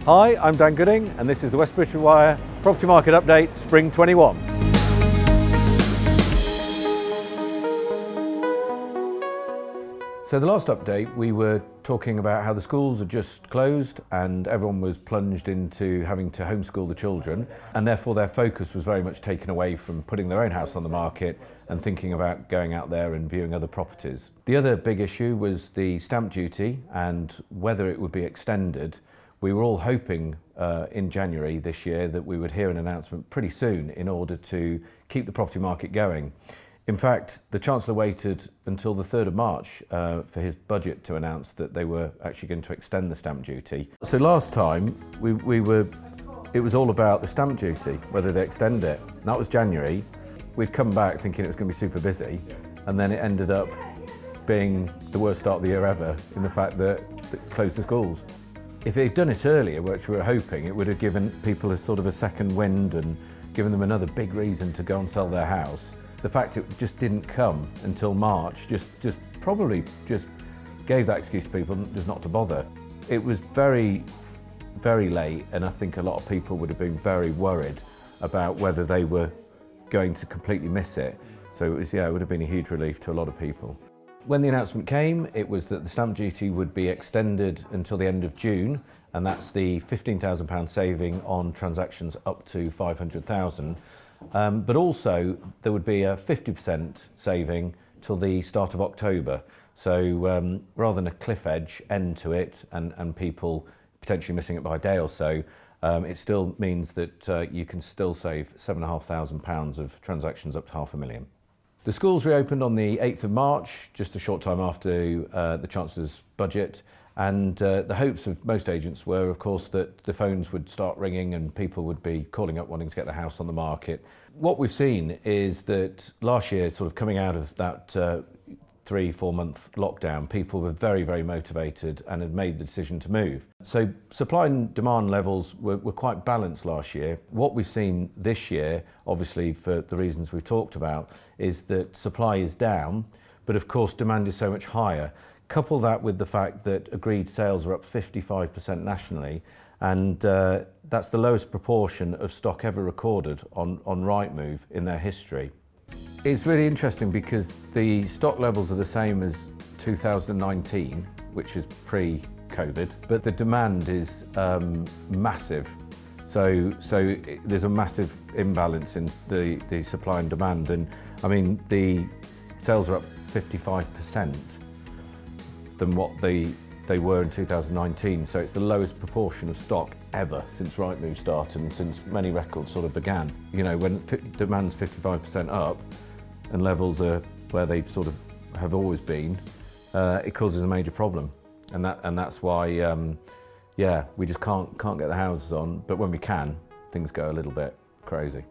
Hi, I'm Dan Gooding and this is the West Bridgford Wire Property Market Update Spring 21. So the last update we were talking about how the schools had just closed and everyone was plunged into having to homeschool the children, and therefore their focus was very much taken away from putting their own house on the market and thinking about going out there and viewing other properties. The other big issue was the stamp duty and whether it would be extended. We were all hoping in January this year that we would hear an announcement pretty soon in order to keep the property market going. In fact, the Chancellor waited until the 3rd of March for his budget to announce that they were actually going to extend the stamp duty. So last time it was all about the stamp duty, whether they extend it. That was January. We'd come back thinking it was going to be super busy, and then it ended up being the worst start of the year ever in the fact that it closed the schools. If they'd done it earlier, which we were hoping, it would have given people a sort of a second wind and given them another big reason to go and sell their house. The fact it just didn't come until March just probably gave that excuse to people just not to bother. It was very, very late, and I think a lot of people would have been very worried about whether they were going to completely miss it. So it would have been a huge relief to a lot of people. When the announcement came, it was that the stamp duty would be extended until the end of June, and that's the £15,000 saving on transactions up to £500,000. But also there would be a 50% saving till the start of October. So rather than a cliff edge end to it and people potentially missing it by a day or so, it still means that you can still save £7,500 of transactions up to £500,000. The schools reopened on the 8th of March, just a short time after the Chancellor's budget, and the hopes of most agents were, of course, that the phones would start ringing and people would be calling up wanting to get the house on the market. What we've seen is that last year, sort of coming out of that 3-4 month lockdown, people were very, very motivated and had made the decision to move. So supply and demand levels were quite balanced last year. What we've seen this year, obviously for the reasons we've talked about, is that supply is down, but of course demand is so much higher. Couple that with the fact that agreed sales are up 55% nationally, and that's the lowest proportion of stock ever recorded on Rightmove in their history. It's really interesting because the stock levels are the same as 2019, which is pre-COVID, but the demand is massive. So there's a massive imbalance in the supply and demand, and I mean the sales are up 55% than what they were in 2019. So it's the lowest proportion of stock ever since Rightmove started and since many records sort of began. You know, when demand's 55% up and levels are where they sort of have always been, it causes a major problem, and that's why we just can't get the houses on. But when we can, things go a little bit crazy.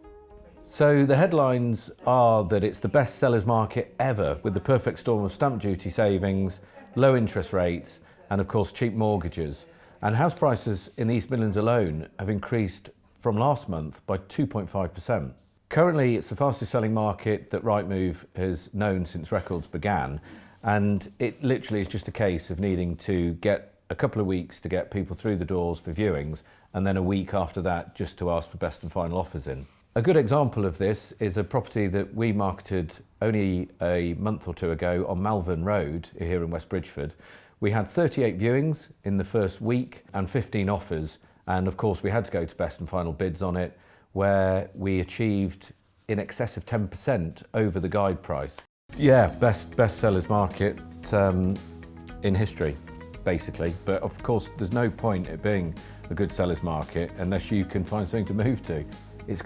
So the headlines are that it's the best sellers market ever, with the perfect storm of stamp duty savings, low interest rates, and of course cheap mortgages. And house prices in the East Midlands alone have increased from last month by 2.5%. Currently, it's the fastest selling market that Rightmove has known since records began, and it literally is just a case of needing to get a couple of weeks to get people through the doors for viewings, and then a week after that just to ask for best and final offers in. A good example of this is a property that we marketed only a month or two ago on Malvern Road here in West Bridgford. We had 38 viewings in the first week and 15 offers, and of course we had to go to best and final bids on it, where we achieved in excess of 10% over the guide price. Yeah, best sellers market in history, basically. But of course there's no point it being a good sellers market unless you can find something to move to. It's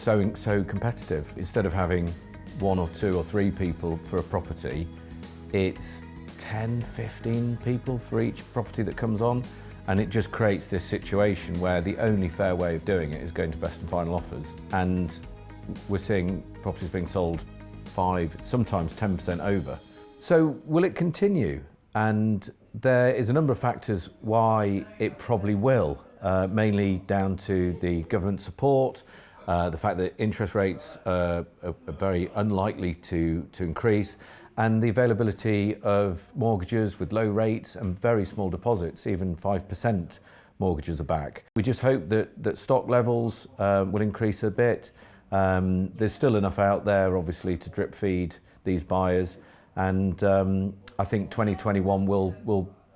so competitive. Instead of having 1 or 2 or 3 people for a property, it's 10, 15 people for each property that comes on, and it just creates this situation where the only fair way of doing it is going to best and final offers. And we're seeing properties being sold 5, sometimes 10% over. So will it continue? And there is a number of factors why it probably will, mainly down to the government support, the fact that interest rates are very unlikely to increase, and the availability of mortgages with low rates and very small deposits, even 5% mortgages are back. We just hope that stock levels will increase a bit. There's still enough out there, obviously, to drip feed these buyers, and I think 2021 will,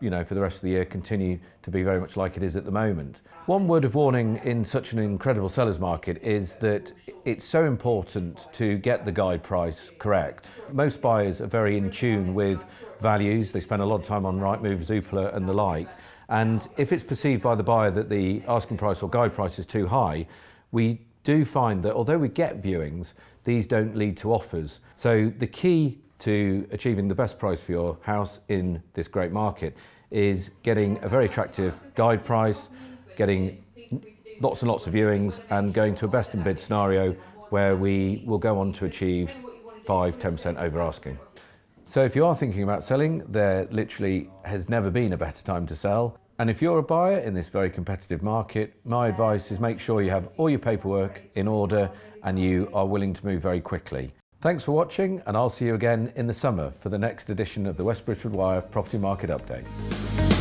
for the rest of the year, continue to be very much like it is at the moment. One word of warning in such an incredible seller's market is that it's so important to get the guide price correct. Most buyers are very in tune with values. They spend a lot of time on Rightmove, Zoopla and the like. And if it's perceived by the buyer that the asking price or guide price is too high, we do find that although we get viewings, these don't lead to offers. So the key to achieving the best price for your house in this great market is getting a very attractive guide price, getting lots and lots of viewings, and going to a best in bid scenario where we will go on to achieve 5–10% over asking. So if you are thinking about selling, there literally has never been a better time to sell. And if you're a buyer in this very competitive market, my advice is make sure you have all your paperwork in order and you are willing to move very quickly. Thanks for watching, and I'll see you again in the summer for the next edition of the West Bridgford Wire Property Market Update.